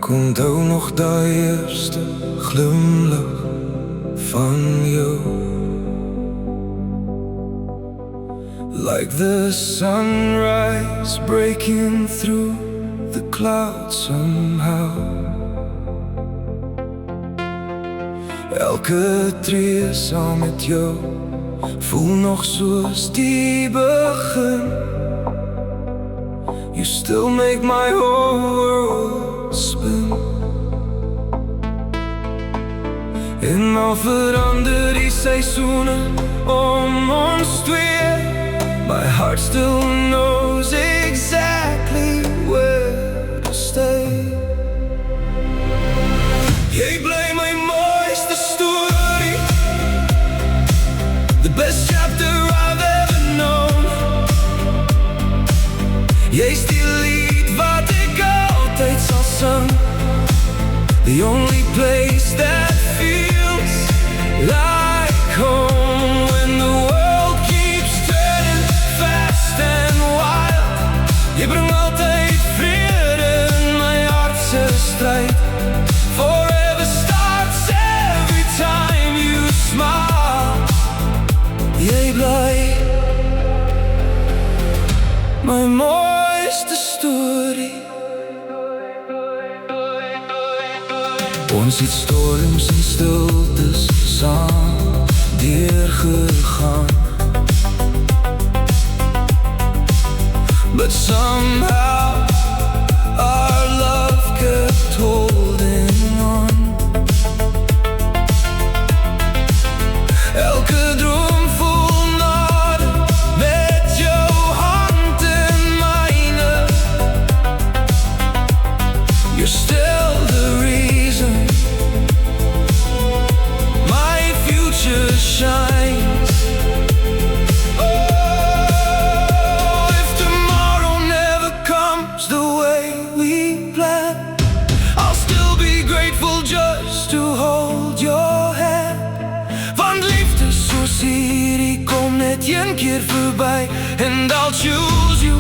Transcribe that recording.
Ek onthou nog daai eerste glimlach van jou. Like the sunrise breaking through the clouds somehow. Elke tree saam met jou voel nog soos die begin. You still make my whole world spin. Eenmaal verander die seisoene om ons twee. My heart still knows exactly where to stay. Jy bly my mooiste story, the best chapter I've ever known. Jy's die lied wat ek altyd sal sing, the only place that feels like home. When the world keeps turning fast and wild, jy bring altyd vrede in my hart se stryd. Forever starts every time you smile. Jy bly my mooiste story. Ons het storms en stiltes saam deurgegaan, but somehow our love kept holding on. Elke droom vol nade met jou hand in myne. You're still the reason my future shines. Oh, if tomorrow never comes the way we planned, I'll still be grateful just to hold your hand. Want liefde soos hierdie kom net een keer verby, and I'll choose you.